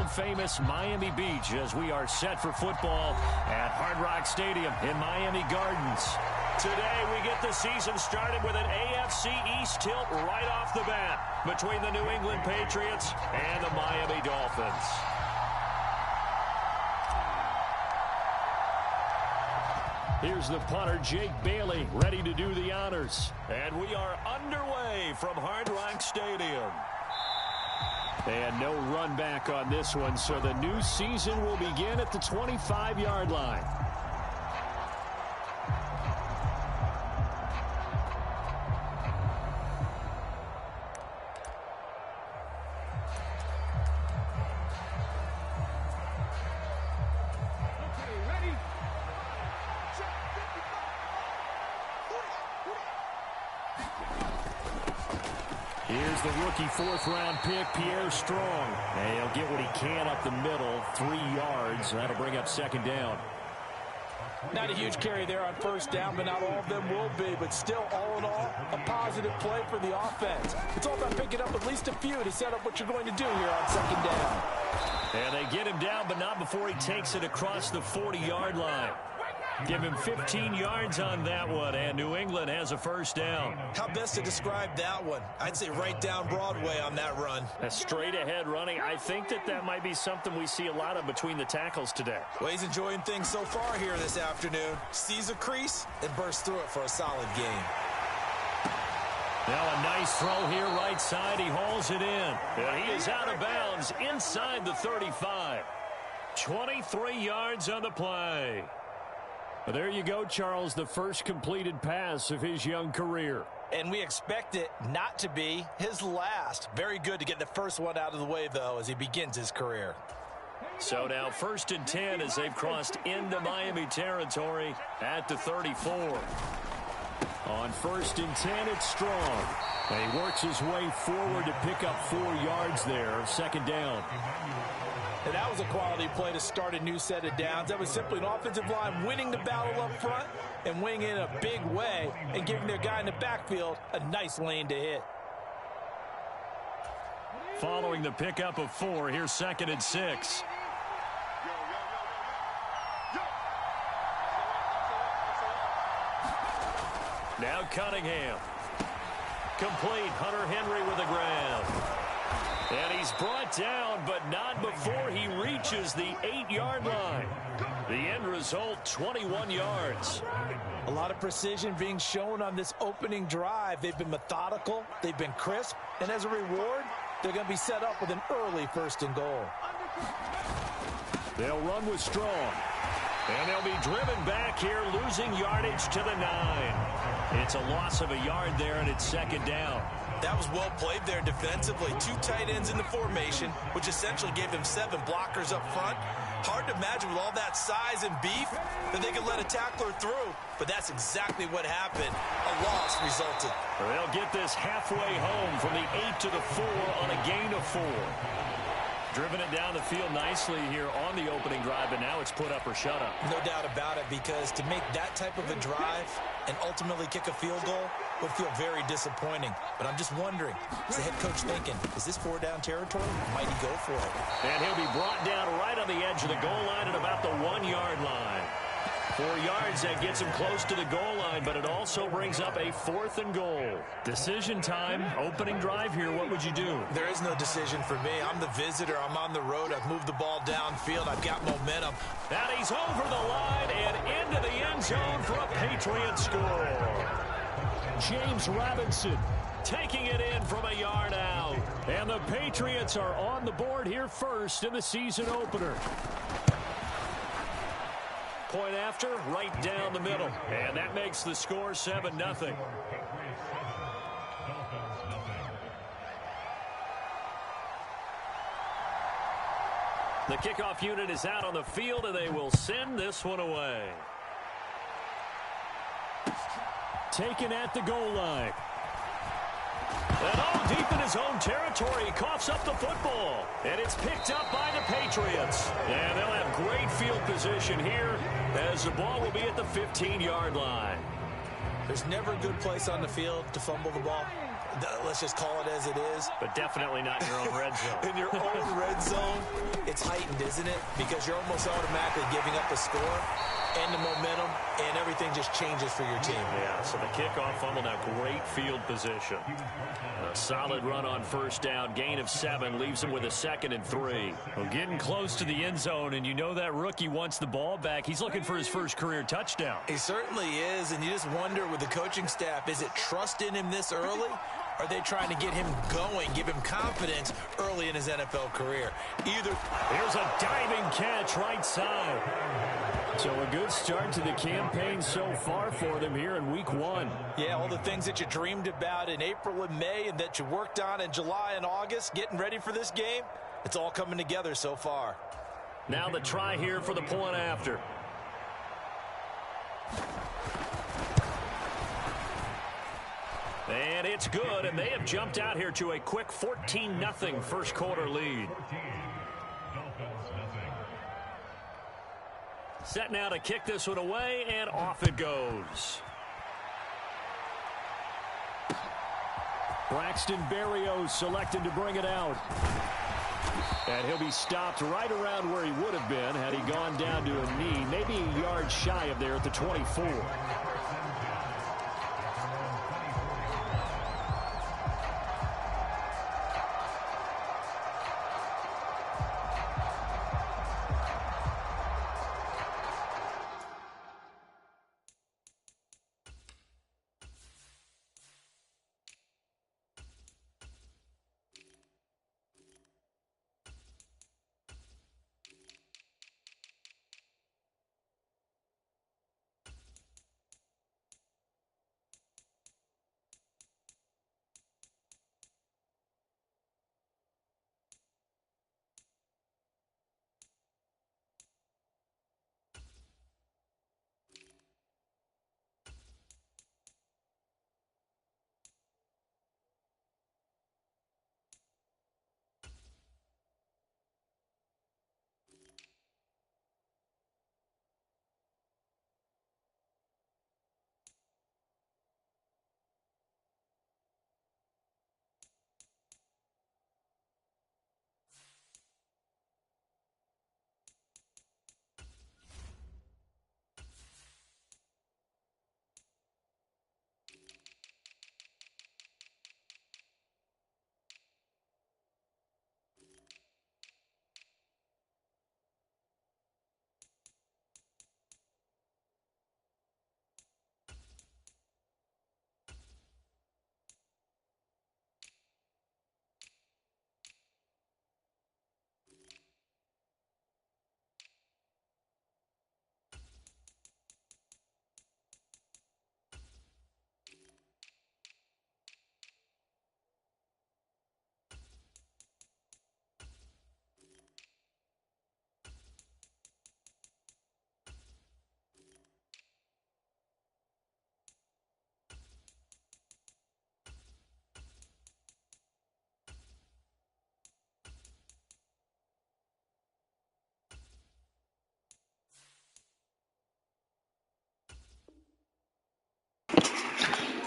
world-famous Miami Beach as we are set for football at Hard Rock Stadium in Miami Gardens. Today, we get the season started with an AFC East tilt right off the bat between the New England Patriots and the Miami Dolphins. Here's the punter, Jake Bailey, ready to do the honors. And we are underway from Hard Rock Stadium. And no run back on this one, so the new season will begin at the 25-yard line. Here's the rookie fourth-round pick, Pierre Strong. And he'll get what he can up the middle, 3 yards. That'll bring up second down. Not a huge carry there on first down, but not all of them will be. But still, all in all, a positive play for the offense. It's all about picking up at least a few to set up what you're going to do here on second down. And they get him down, but not before he takes it across the 40-yard line. Give him 15 yards on that one, and New England has a first down. How best to describe that one? I'd say right down Broadway on that run. A straight-ahead running. I think that might be something we see a lot of between the tackles today. Well, he's enjoying things so far here this afternoon. Sees a crease and bursts through it for a solid gain. Now a nice throw here right side. He hauls it in. And he is out of bounds inside the 35. 23 yards on the play. There you go, Charles, the first completed pass of his young career. And we expect it not to be his last. Very good to get the first one out of the way, though, as he begins his career. So now 1st and 10 as they've crossed into Miami territory at the 34. On 1st and 10, it's Strong. And he works his way forward to pick up 4 yards there, second down. And that was a quality play to start a new set of downs. That was simply an offensive line winning the battle up front and winning in a big way and giving their guy in the backfield a nice lane to hit. Following the pickup of 4, here's 2nd and 6. Now Cunningham. Complete. Hunter Henry with a grab. And he's brought down, but not before he reaches the 8-yard line. The end result, 21 yards. A lot of precision being shown on this opening drive. They've been methodical, they've been crisp, and as a reward, they're going to be set up with an early 1st and goal. They'll run with Strong. And they'll be driven back here, losing yardage to the 9. It's a loss of a yard there, and it's 2nd down. That was well played there defensively. 2 tight ends in the formation, which essentially gave them 7 blockers up front. Hard to imagine with all that size and beef that they could let a tackler through. But that's exactly what happened. A loss resulted. They'll get this halfway home from the 8 to the 4 on a gain of 4. Driven it down the field nicely here on the opening drive, and now it's put up or shut up. No doubt about it, because to make that type of a drive and ultimately kick a field goal would feel very disappointing. But I'm just wondering, is the head coach thinking, is this 4-down territory? Might he go for it? And he'll be brought down right on the edge of the goal line at about the 1-yard line. 4 yards, that gets him close to the goal line, but it also brings up a 4th and goal. Decision time, opening drive here. What would you do? There is no decision for me. I'm the visitor. I'm on the road. I've moved the ball downfield. I've got momentum. And he's over the line and into the end zone for a Patriot score. James Robinson taking it in from a yard out. And the Patriots are on the board here first in the season opener. Point after, right down the middle. And that makes the score 7-0. The kickoff unit is out on the field, and they will send this one away. Taken at the goal line. And all deep in his own territory, he coughs up the football. And it's picked up by the Patriots. And they'll have great field position here as the ball will be at the 15-yard line. There's never a good place on the field to fumble the ball. Let's just call it as it is. But definitely not in your own red zone. In your own red zone, it's heightened, isn't it? Because you're almost automatically giving up a score and the momentum, and everything just changes for your team. Yeah, so the kickoff fumble, now great field position. A solid run on first down. Gain of 7 leaves him with a 2nd and 3. Well, getting close to the end zone, and you know that rookie wants the ball back. He's looking for his first career touchdown. He certainly is, and you just wonder with the coaching staff, is it trust in him this early? Are they trying to get him going, give him confidence early in his NFL career? Either. Here's a diving catch right side. So a good start to the campaign so far for them here in week 1. Yeah, all the things that you dreamed about in April and May and that you worked on in July and August, getting ready for this game, it's all coming together so far. Now the try here for the point after. And it's good, and they have jumped out here to a quick 14-0 first quarter lead. Set now to kick this one away, and off it goes. Braxton Berrios selected to bring it out. And he'll be stopped right around where he would have been had he gone down to a knee, maybe a yard shy of there at the 24.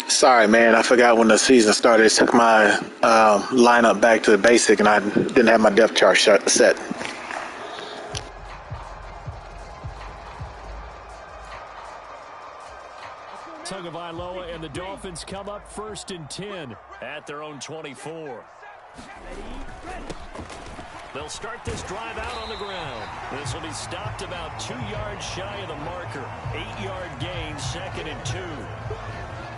Sorry, man. I forgot when the season started. It took my lineup back to the basic, and I didn't have my depth chart set. Tagovailoa and the Dolphins come up 1st and 10 at their own 24. They'll start this drive out on the ground. This will be stopped about 2 yards shy of the marker. 8-yard gain, 2nd and 2.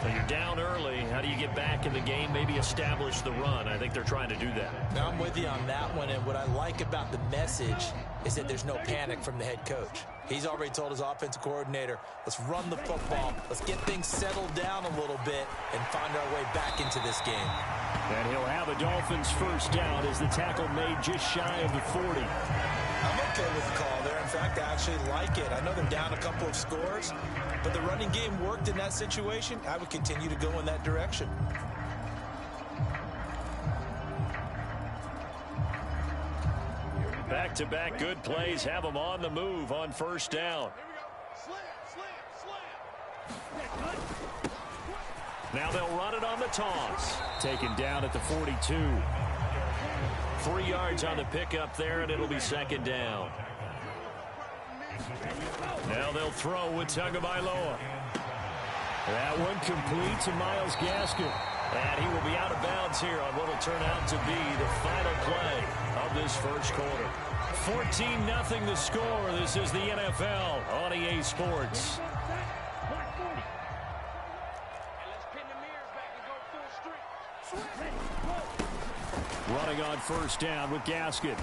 So you're down early. How do you get back in the game? Maybe establish the run. I think they're trying to do that. Now, I'm with you on that one, and what I like about the message is that there's no panic from the head coach. He's already told his offensive coordinator, let's run the football, let's get things settled down a little bit and find our way back into this game. And he'll have a Dolphins first down as the tackle made just shy of the 40. I'm okay with the call there. In fact, I actually like it. I know they're down a couple of scores, but the running game worked in that situation. I would continue to go in that direction. Back-to-back good plays have them on the move on first down. Now they'll run it on the toss. Taken down at the 42. 3 yards on the pickup there, and it'll be second down. Now they'll throw with Tagovailoa. That one complete to Myles Gaskin. And he will be out of bounds here on what will turn out to be the final play of this first quarter. 14-0 the score. This is the NFL on EA Sports. Running on first down with Gaskin.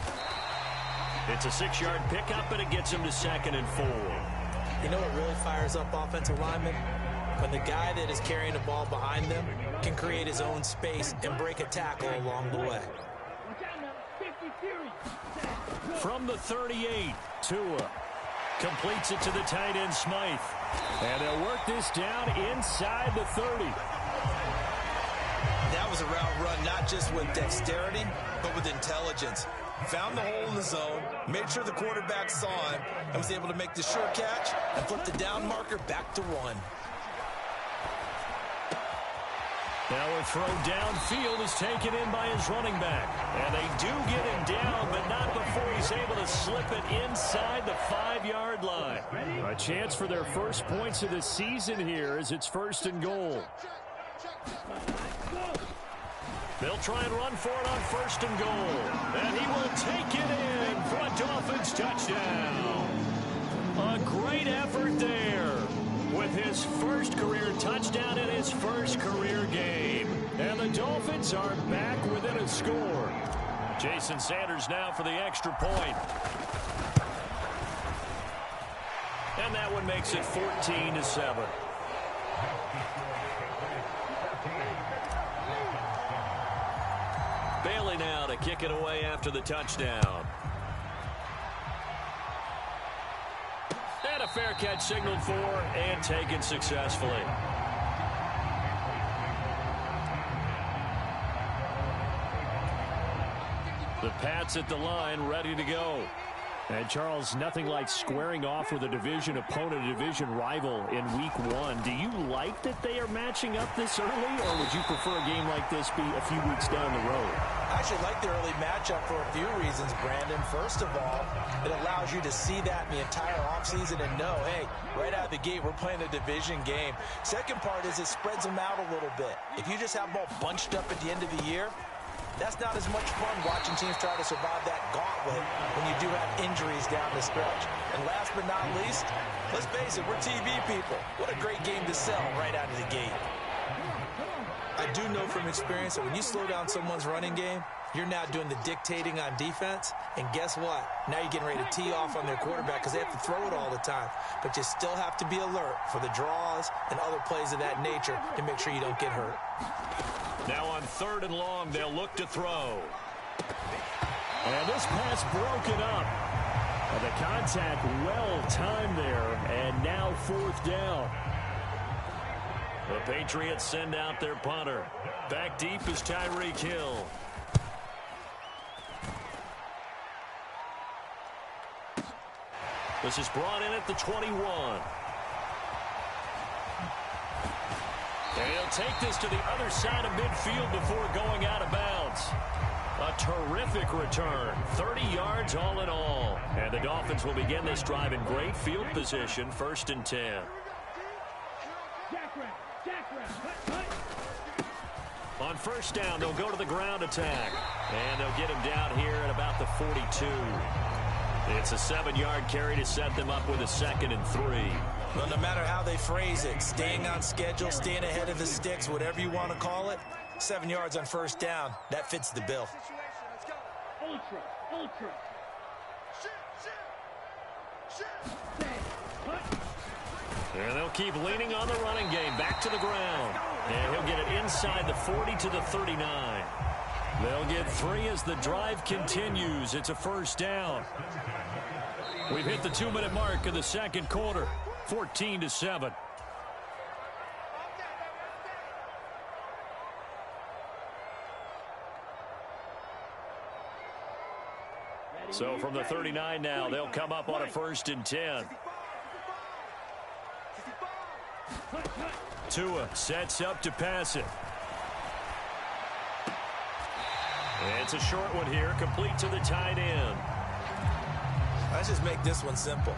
It's a 6-yard pickup, and it gets him to 2nd and 4. You know what really fires up offensive linemen? When the guy that is carrying the ball behind them can create his own space and break a tackle along the way. From the 38, Tua completes it to the tight end, Smythe. And they'll work this down inside the 30. That was a route run not just with dexterity, but with intelligence. Found the hole in the zone, made sure the quarterback saw him, and was able to make the sure catch and flip the down marker back to 1. Now a throw downfield is taken in by his running back. And they do get him down, but not before he's able to slip it inside the 5-yard line. A chance for their first points of the season here as it's 1st and goal. They'll try and run for it on 1st and goal. And he will take it in for a Dolphins touchdown. A great effort there with his first career touchdown in his first career game. And the Dolphins are back within a score. Jason Sanders now for the extra point. And that one makes it 14-7. Bailey now to kick it away after the touchdown. And a fair catch signaled for and taken successfully. The Pats at the line, ready to go. And, Charles, nothing like squaring off with a division opponent, a division rival in Week 1. Do you like that they are matching up this early, or would you prefer a game like this be a few weeks down the road? I actually like the early matchup for a few reasons, Brandon. First of all, it allows you to see that in the entire offseason and know, hey, right out of the gate, we're playing a division game. Second part is it spreads them out a little bit. If you just have them all bunched up at the end of the year, that's not as much fun watching teams try to survive that gauntlet when you do have injuries down the stretch. And last but not least, let's face it, we're TV people. What a great game to sell right out of the gate. I do know from experience that when you slow down someone's running game, you're now doing the dictating on defense. And guess what? Now you're getting ready to tee off on their quarterback because they have to throw it all the time. But you still have to be alert for the draws and other plays of that nature to make sure you don't get hurt. Now on 3rd and long, they'll look to throw. And this pass broken up. And the contact well timed there. And now 4th down. The Patriots send out their punter. Back deep is Tyreek Hill. This is brought in at the 21. And he'll take this to the other side of midfield before going out of bounds. A terrific return. 30 yards all in all. And the Dolphins will begin this drive in great field position, 1st and 10. On 1st down, they'll go to the ground attack. And they'll get him down here at about the 42. It's a 7-yard carry to set them up with a 2nd and 3. Well, no matter how they phrase it, staying on schedule, staying ahead of the sticks, whatever you want to call it, 7 yards on 1st down, that fits the bill. Ultra. And they'll keep leaning on the running game. Back to the ground. And he'll get it inside the 40 to the 39. They'll get 3 as the drive continues. It's a 1st down. We've hit the 2-minute mark of the 2nd quarter. 14-7. So from the 39 now, they'll come up on a 1st and 10. Tua sets up to pass it. It's a short one here, complete to the tight end. Let's just make this one simple.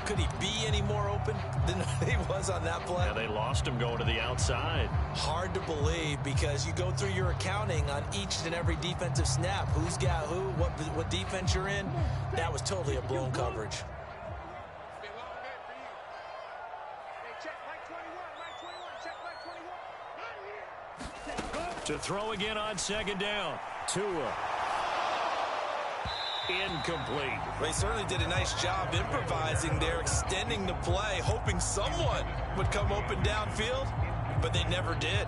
Could he be any more open than he was on that play? Yeah, they lost him going to the outside. Hard to believe because you go through your accounting on each and every defensive snap. Who's got who, what defense you're in. That was totally a blown coverage. To throw again on second down. Tua. Incomplete. They certainly did a nice job improvising there, extending the play, hoping someone would come open downfield, but they never did.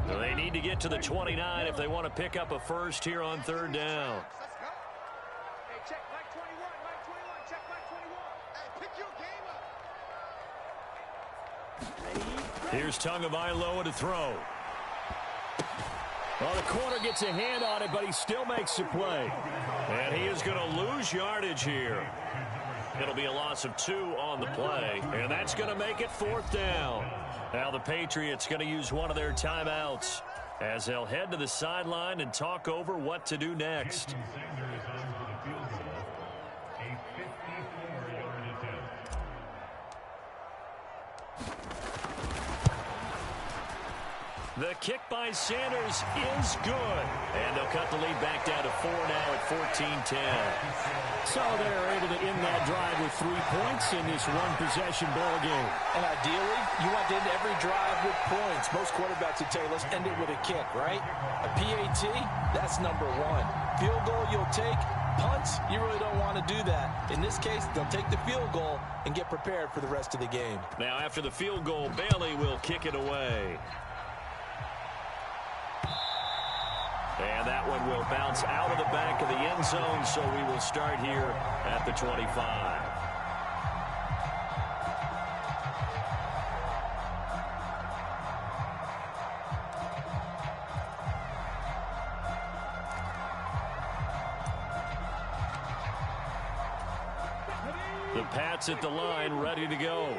They need to get to the 29 if they want to pick up a first here on third down. Here's Tagovailoa to throw. Well, the corner gets a hand on it, but he still makes the play. And he is going to lose yardage here. It'll be a loss of 2 on the play, and that's going to make it 4th down. Now the Patriots going to use one of their timeouts as they'll head to the sideline and talk over what to do next. The kick by Sanders is good. And they'll cut the lead back down to 4 now at 14-10. So they're able to end that drive with 3 points in this one-possession ball game. And ideally, you want to end every drive with points. Most quarterbacks would tell you, let's end it with a kick, right? A PAT, that's number 1. Field goal you'll take. Punts, you really don't want to do that. In this case, they'll take the field goal and get prepared for the rest of the game. Now after the field goal, Bailey will kick it away. And that one will bounce out of the back of the end zone, so we will start here at the 25. The Pats at the line, ready to go.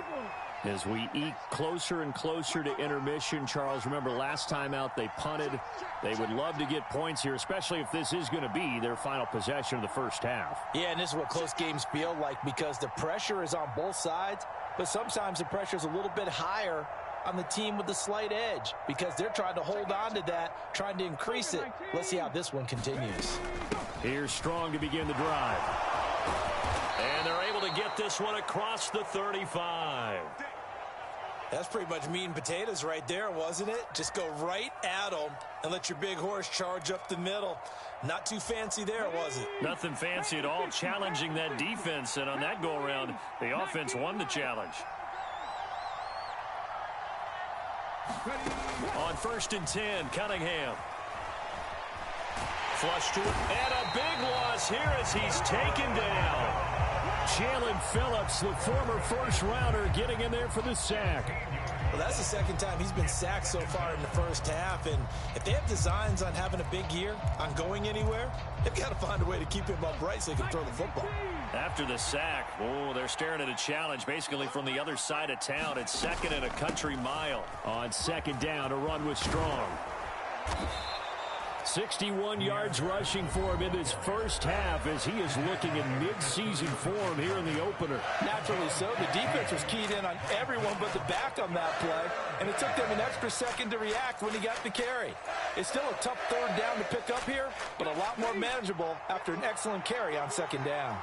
As we eke closer and closer to intermission, Charles, remember last time out they punted. They would love to get points here, especially if this is going to be their final possession of the first half. Yeah, and this is what close games feel like because the pressure is on both sides, but sometimes the pressure is a little bit higher on the team with the slight edge because they're trying to hold on to that, trying to increase it. Let's see how this one continues. Here's Strong to begin the drive. And they're able to get this one across the 35. That's pretty much meat and potatoes right there, wasn't it? Just go right at them and let your big horse charge up the middle. Not too fancy there, was it? Nothing fancy at all, challenging that defense. And on that go-around, the offense won the challenge. On 1st and 10, Cunningham. Flush to it. And a big loss here as he's taken down. Jalen Phillips, the former first-rounder, getting in there for the sack. Well, that's the second time he's been sacked so far in the first half. And if they have designs on having a big year, on going anywhere, they've got to find a way to keep him upright so he can throw the football. After the sack, they're staring at a challenge basically from the other side of town. It's 2nd and a country mile. On 2nd down, a run with Strong. 61 yards rushing for him in this first half as he is looking in mid-season form here in the opener. Naturally so. The defense was keyed in on everyone but the back on that play, and it took them an extra second to react when he got the carry. It's still a tough 3rd down to pick up here, but a lot more manageable after an excellent carry on 2nd down.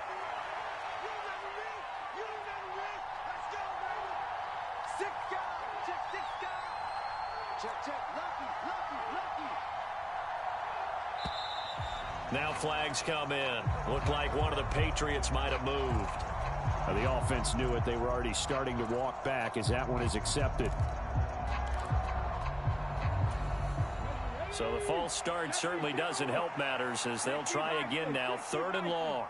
Now flags come in. Looked like one of the Patriots might have moved. The offense knew it. They were already starting to walk back as that one is accepted. So the false start certainly doesn't help matters as they'll try again now. 3rd and long.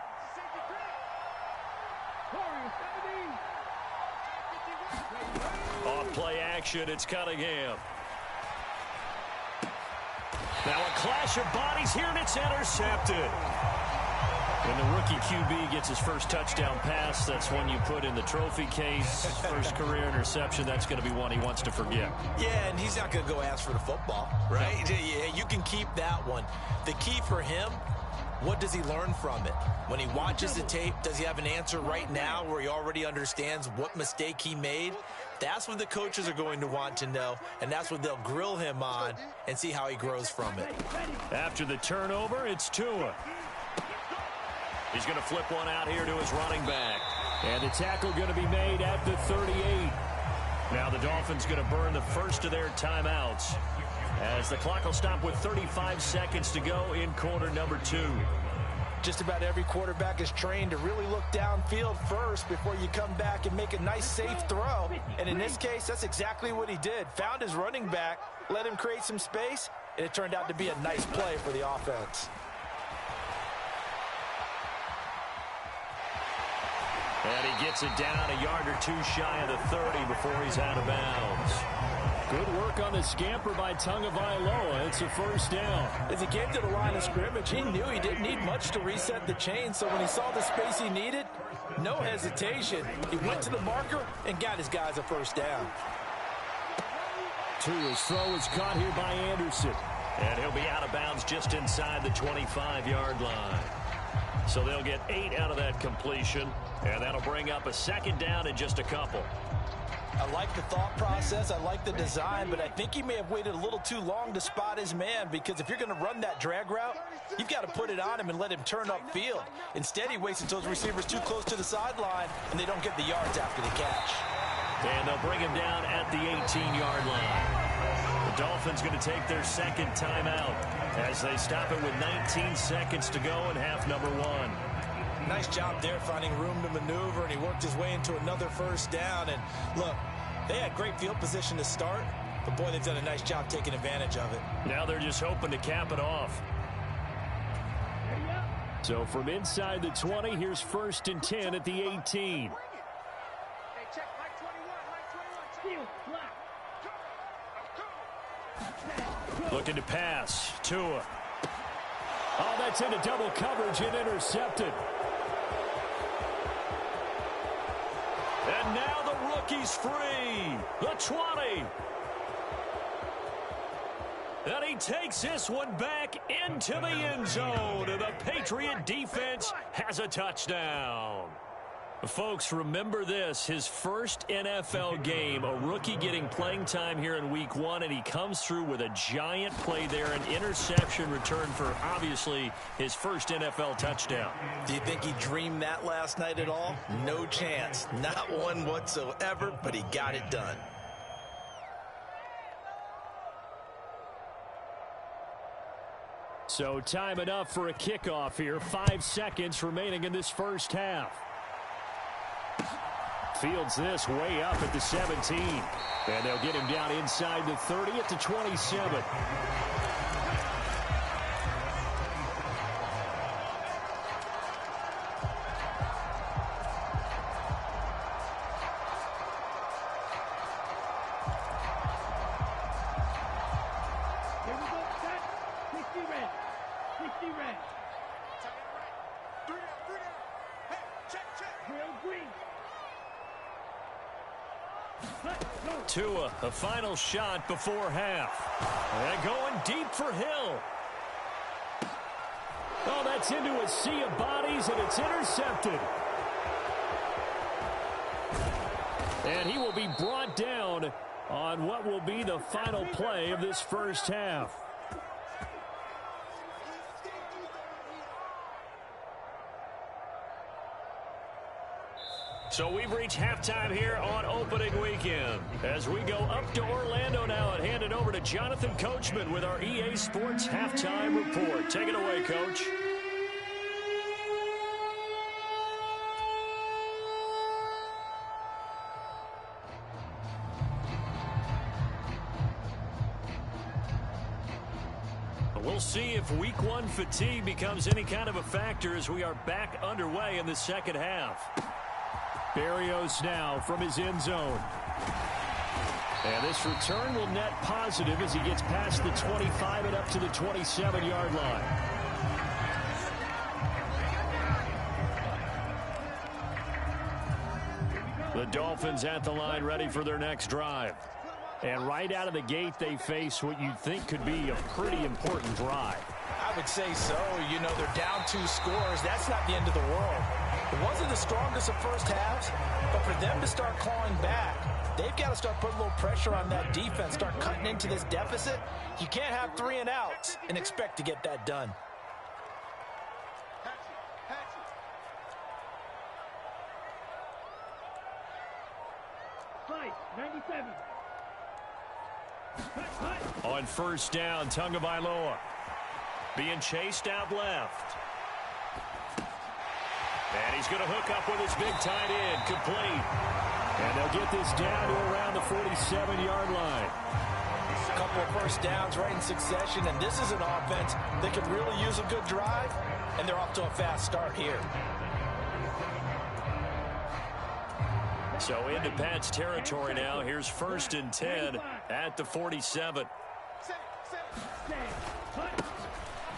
Off play action, it's Cunningham. Now a clash of bodies here, and it's intercepted. When the rookie QB gets his first touchdown pass, that's one you put in the trophy case. First career interception, that's going to be one he wants to forget. Yeah, and he's not going to go ask for the football, right? Yeah, you can keep that one. The key for him, what does he learn from it? When he watches the tape, does he have an answer right now where he already understands what mistake he made? That's what the coaches are going to want to know, and that's what they'll grill him on and see how he grows from it. After the turnover, it's Tua. He's going to flip one out here to his running back. And the tackle going to be made at the 38. Now the Dolphins going to burn the first of their timeouts as the clock will stop with 35 seconds to go in quarter number 2. Just about every quarterback is trained to really look downfield first before you come back and make a nice, safe throw. And in this case, that's exactly what he did. Found his running back, let him create some space, and it turned out to be a nice play for the offense. And he gets it down a yard or two shy of the 30 before he's out of bounds. Good work on the scamper by Tagovailoa. It's a first down. As he came to the line of scrimmage, he knew he didn't need much to reset the chain, so when he saw the space he needed, no hesitation. He went to the marker and got his guys a first down. Tua's throw is caught here by Anderson. And he'll be out of bounds just inside the 25-yard line. So they'll get 8 out of that completion, and that'll bring up a second down in just a couple. I like the thought process. I like the design, but I think he may have waited a little too long to spot his man, because if you're going to run that drag route, you've got to put it on him and let him turn upfield. Instead, he waits until his receiver's too close to the sideline, and they don't get the yards after the catch. And they'll bring him down at the 18-yard line. The Dolphins going to take their second timeout as they stop it with 19 seconds to go in half number 1. Nice job there finding room to maneuver, and he worked his way into another first down. And look, they had great field position to start, but boy, they've done a nice job taking advantage of it. Now they're just hoping to cap it off. So from inside the 20, here's 1st and 10 at the 18. Looking to pass. Tua. Oh, that's into double coverage and intercepted. And now the rookie's free. The 20. And he takes this one back into the end zone. And the Patriot defense has a touchdown. Folks, remember this, his first NFL game, a rookie getting playing time here in week 1, and he comes through with a giant play there, an interception return for, obviously, his first NFL touchdown. Do you think he dreamed that last night at all? No chance. Not one whatsoever, but he got it done. So time enough for a kickoff here. 5 seconds remaining in this first half. Fields this way up at the 17. And they'll get him down inside the 30 at the 27. Tua, a final shot before half. And going deep for Hill. Oh, that's into a sea of bodies, and it's intercepted. And he will be brought down on what will be the final play of this first half. So we've reached halftime here on opening weekend. As we go up to Orlando now and hand it over to Jonathan Coachman with our EA Sports Halftime Report. Take it away, Coach. We'll see if week 1 fatigue becomes any kind of a factor as we are back underway in the second half. Berrios now from his end zone. And this return will net positive as he gets past the 25 and up to the 27-yard line. The Dolphins at the line ready for their next drive. And right out of the gate, they face what you'd think could be a pretty important drive. I would say so. You know, they're down 2 scores. That's not the end of the world. It wasn't the strongest of first halves, but for them to start clawing back, they've got to start putting a little pressure on that defense, start cutting into this deficit. You can't have 3 and outs and expect to get that done. On first down, Tagovailoa being chased out left. And he's going to hook up with his big tight end, complete. And they'll get this down to around the 47-yard line. A couple of first downs right in succession, and this is an offense that could really use a good drive, and they're off to a fast start here. So into Pat's territory now. Here's first and 10 at the 47.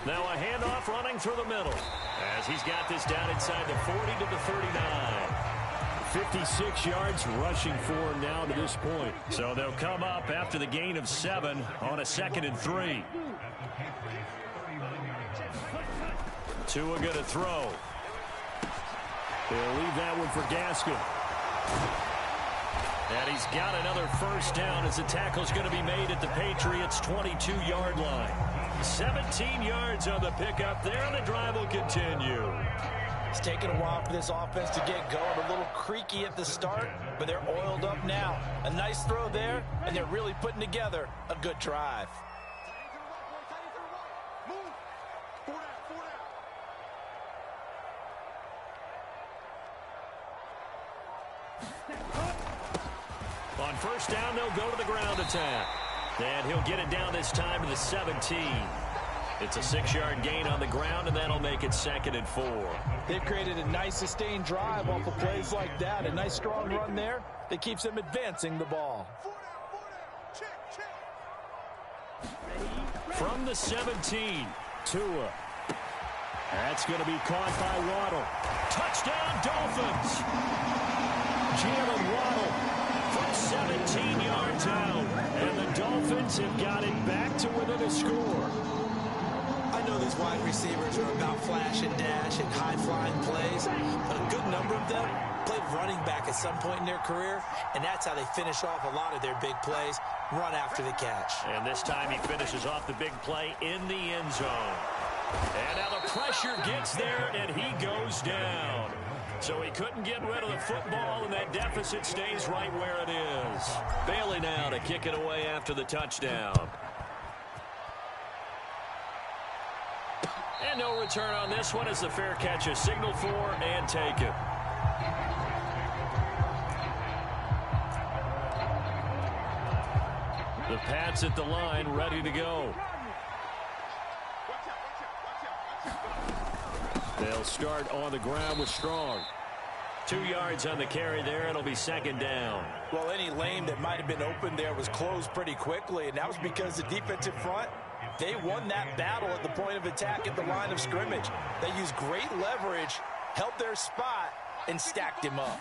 Now a handoff running through the middle as he's got this down inside the 40 to the 39. 56 yards rushing for him now to this point. So they'll come up after the gain of 7 on a 2nd and 3. Tua going to throw. They'll leave that one for Gaskin. And he's got another first down as the tackle's going to be made at the Patriots' 22-yard line. 17 yards on the pickup there, and the drive will continue. It's taken a while for this offense to get going. A little creaky at the start, but they're oiled up now. A nice throw there, and they're really putting together a good drive. On first down, they'll go to the ground attack. And he'll get it down this time to the 17. It's a 6-yard gain on the ground, and that'll make it 2nd and 4. They've created a nice sustained drive off of plays like that. A nice strong run there that keeps them advancing the ball. From the 17, Tua. That's going to be caught by Waddle. Touchdown, Dolphins! Jalen Waddle from 17 yards out. And the Dolphins have got it back to within a score. I know these wide receivers are about flash and dash and high-flying plays, but a good number of them played running back at some point in their career, and that's how they finish off a lot of their big plays, run after the catch. And this time he finishes off the big play in the end zone. And now the pressure gets there, and he goes down. So he couldn't get rid of the football, and that deficit stays right where it is. Bailey now to kick it away after the touchdown. And no return on this one as the fair catch is signaled for and taken. The Pats at the line ready to go. They'll start on the ground with Strong. 2 yards on the carry there. It'll be 2nd down. Well, any lane that might have been open there was closed pretty quickly, and that was because the defensive front, they won that battle at the point of attack at the line of scrimmage. They used great leverage, held their spot, and stacked him up.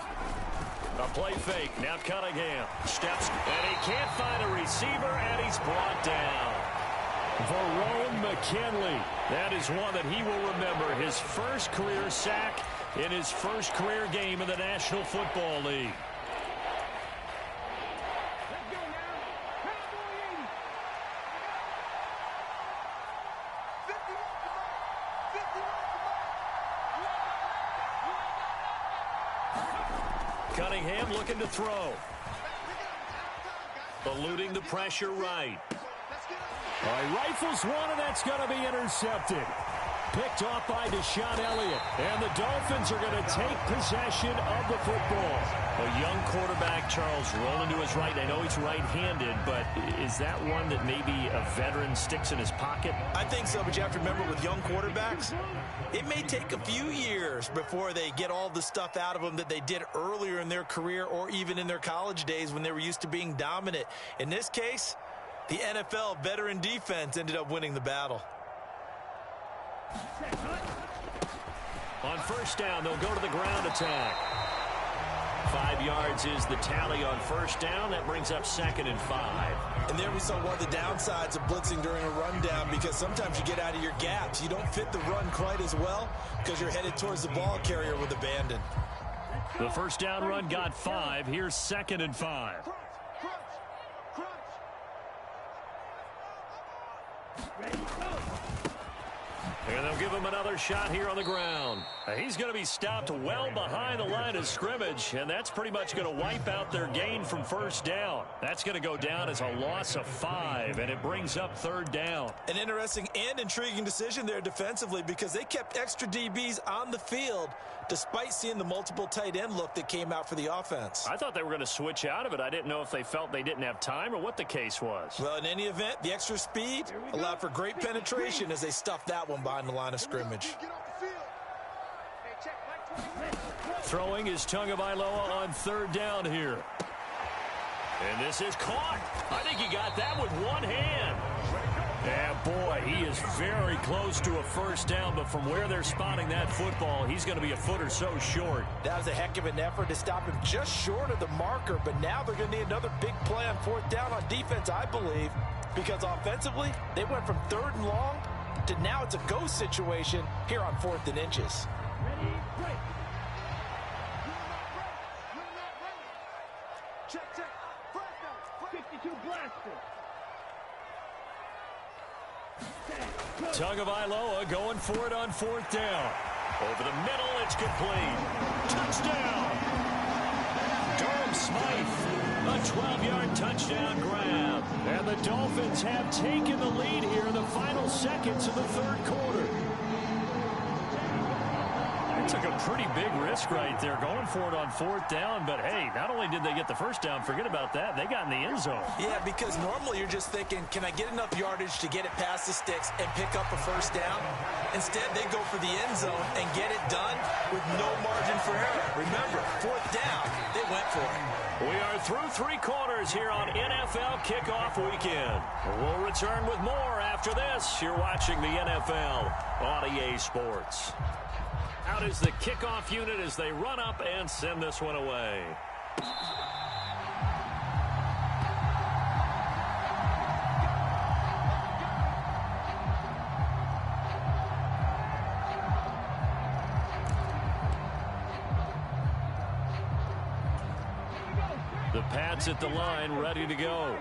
A play fake. Now Cunningham steps, and he can't find a receiver, and he's brought down. Verone McKinley. That is one that he will remember. His first career sack in his first career game in the National Football League. Cunningham looking to throw. Eluding the pressure right. All right, rifles one, and that's going to be intercepted. Picked off by Deshaun Elliott. And the Dolphins are going to take possession of the football. A young quarterback, Charles, rolling to his right. I know he's right-handed, but is that one that maybe a veteran sticks in his pocket? I think so, but you have to remember with young quarterbacks, it may take a few years before they get all the stuff out of them that they did earlier in their career or even in their college days when they were used to being dominant. In this case, the NFL veteran defense ended up winning the battle. On first down, they'll go to the ground attack. 5 yards is the tally on first down. That brings up 2nd and 5. And there we saw one of the downsides of blitzing during a rundown, because sometimes you get out of your gaps. You don't fit the run quite as well because you're headed towards the ball carrier with abandon. The first down run got 5. Here's 2nd and 5. And they'll give him another shot here on the ground. He's going to be stopped well behind the line of scrimmage, and that's pretty much going to wipe out their gain from first down. That's going to go down as a loss of 5, and it brings up 3rd down. An interesting and intriguing decision there defensively, because they kept extra DBs on the field despite seeing the multiple tight end look that came out for the offense. I thought they were going to switch out of it. I didn't know if they felt they didn't have time or what the case was. Well, in any event, the extra speed allowed for great penetration as they stuffed that one behind the line of scrimmage. Throwing is Tagovailoa on 3rd down here. And this is caught. I think he got that with one hand. Yeah, boy, he is very close to a first down, but from where they're spotting that football, he's going to be a foot or so short. That was a heck of an effort to stop him just short of the marker, but now they're going to need another big play on 4th down on defense, I believe, because offensively, they went from 3rd and long to now it's a go situation here on 4th and inches. Ready, break. Check. First down. 52 blaster. Tagovailoa going for it on 4th down. Over the middle, it's complete. Touchdown! Durham Smythe, a 12-yard touchdown grab. And the Dolphins have taken the lead here in the final seconds of the 3rd quarter. They took a pretty big risk right there going for it on 4th down, but hey, not only did they get the first down, forget about that, they got in the end zone. Yeah, because normally you're just thinking, can I get enough yardage to get it past the sticks and pick up a first down? Instead, they go for the end zone and get it done with no margin for error. Remember, 4th down, they went for it. We are through 3 quarters here on NFL Kickoff Weekend. We'll return with more after this. You're watching the NFL on EA Sports. Out is the kickoff unit as they run up and send this one away. The Pats at the line, ready to go.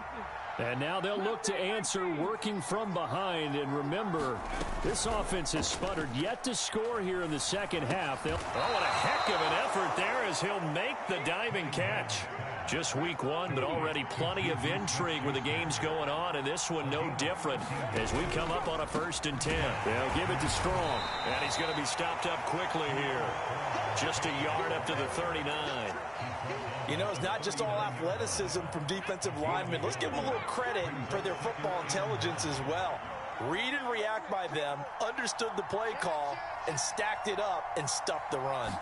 And now they'll look to answer working from behind. And remember, this offense has sputtered yet to score here in the second half. Oh, what a heck of an effort there as he'll make the diving catch. Just week 1, but already plenty of intrigue with the games going on, and this one no different as we come up on a 1st and 10. They'll give it to Strong, and he's going to be stopped up quickly here. Just a yard up to the 39. You know, it's not just all athleticism from defensive linemen. Let's give them a little credit for their football intelligence as well. Read and react by them, understood the play call, and stacked it up and stuffed the run.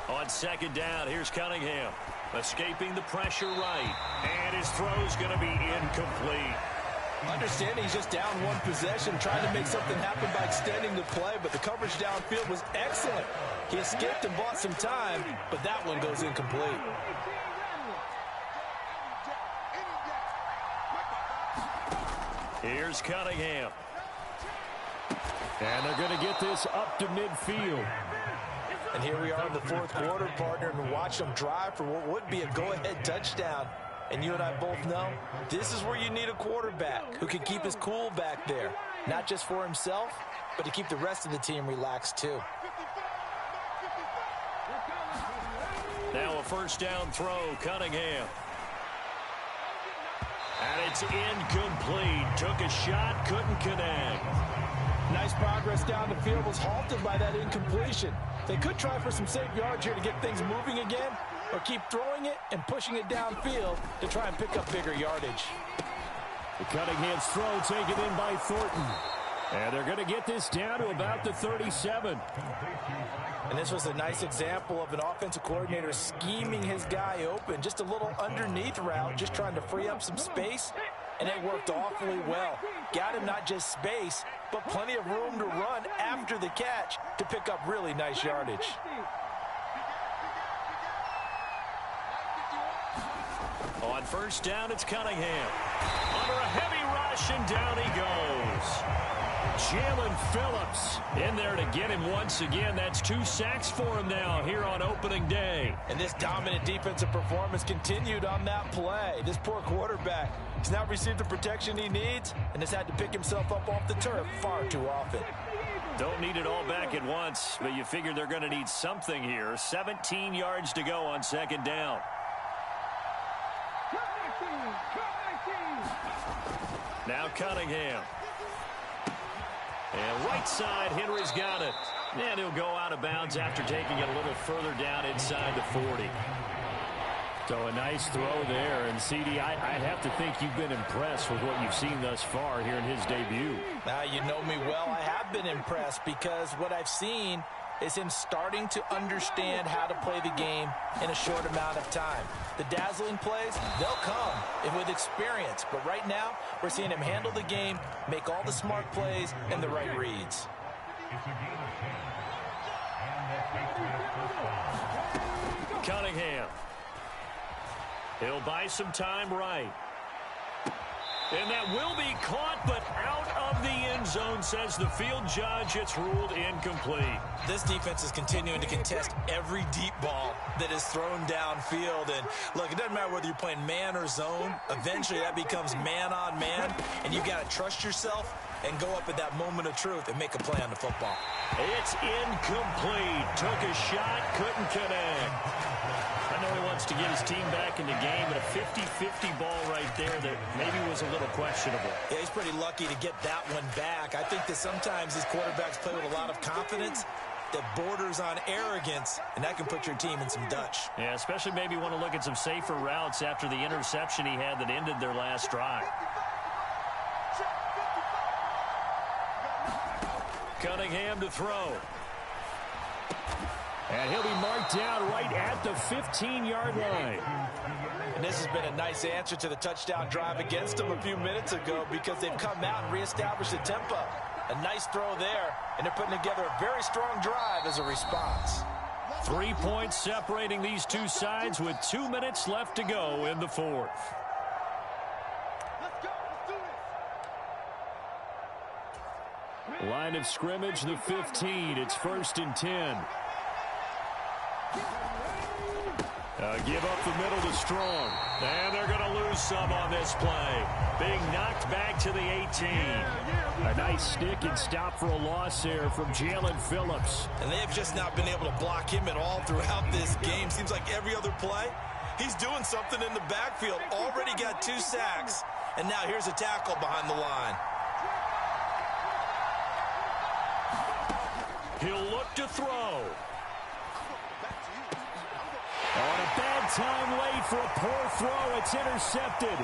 On 2nd down, here's Cunningham. Escaping the pressure right. And his throw's going to be incomplete. Understanding he's just down 1 possession, trying to make something happen by extending the play, but the coverage downfield was excellent. He escaped and bought some time, but that one goes incomplete. Here's Cunningham. And they're going to get this up to midfield. And here we are in the 4th quarter, partner, and watch them drive for what would be a go-ahead touchdown. And you and I both know this is where you need a quarterback who can keep his cool back there. Not just for himself, but to keep the rest of the team relaxed too. Now a 1st down throw, Cunningham. And it's incomplete. Took a shot, couldn't connect. Nice progress down the field, was halted by that incompletion. They could try for some safe yards here to get things moving again, or keep throwing it and pushing it downfield to try and pick up bigger yardage. The Cunningham's throw taken in by Thornton. And they're going to get this down to about the 37. And this was a nice example of an offensive coordinator scheming his guy open. Just a little underneath route, just trying to free up some space. And it worked awfully well. Got him not just space, but plenty of room to run after the catch to pick up really nice yardage. On first down, it's Cunningham. Under a heavy rush, and down he goes. Jalen Phillips in there to get him once again. That's 2 sacks for him now here on opening day. And this dominant defensive performance continued on that play. This poor quarterback has not received the protection he needs and has had to pick himself up off the turf far too often. Don't need it all back at once, but you figure they're going to need something here. 17 yards to go on second down. Now Cunningham. And right side, Henry's got it. And he'll go out of bounds after taking it a little further down inside the 40. So a nice throw there. And, CD, I'd have to think you've been impressed with what you've seen thus far here in his debut. Now, you know me well. I have been impressed because what I've seen is him starting to understand how to play the game in a short amount of time. The dazzling plays, they'll come with experience. But right now, we're seeing him handle the game, make all the smart plays, and the right reads. Cunningham. He'll buy some time right. And that will be caught, but out of the end zone, says the field judge. It's ruled incomplete. This defense is continuing to contest every deep ball that is thrown downfield. And, look, it doesn't matter whether you're playing man or zone. Eventually, that becomes man on man, and you've got to trust yourself and go up at that moment of truth and make a play on the football. It's incomplete. Took a shot, couldn't connect. I know he wants to get his team back in the game, but a 50-50 ball right there that maybe was a little questionable. Yeah, he's pretty lucky to get that one back. I think that sometimes these quarterbacks play with a lot of confidence that borders on arrogance, and that can put your team in some Dutch. Yeah, especially maybe want to look at some safer routes after the interception he had that ended their last drive. Cunningham to throw. And he'll be marked down right at the 15-yard line. And this has been a nice answer to the touchdown drive against them a few minutes ago because they've come out and reestablished the tempo. A nice throw there, and they're putting together a very strong drive as a response. 3 points separating these two sides with 2 minutes left to go in the fourth. Line of scrimmage, the 15. It's 1st and 10. Give up the middle to Strong. And they're going to lose some on this play. Being knocked back to the 18. A nice stick and stop for a loss there from Jalen Phillips. And they have just not been able to block him at all throughout this game. Seems like every other play, he's doing something in the backfield. Already got 2 sacks. And now here's a tackle behind the line. He'll look to throw. On a bad time late for a poor throw. It's intercepted.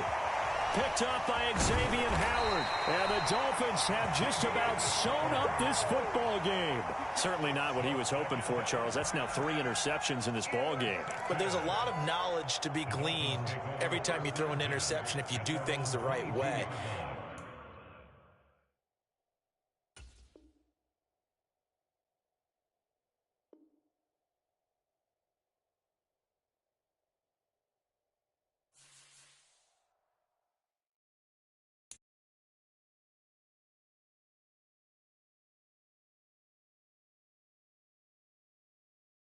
Picked up by Xavier Howard. And the Dolphins have just about sewn up this football game. Certainly not what he was hoping for, Charles. That's now 3 interceptions in this ball game. But there's a lot of knowledge to be gleaned every time you throw an interception if you do things the right way.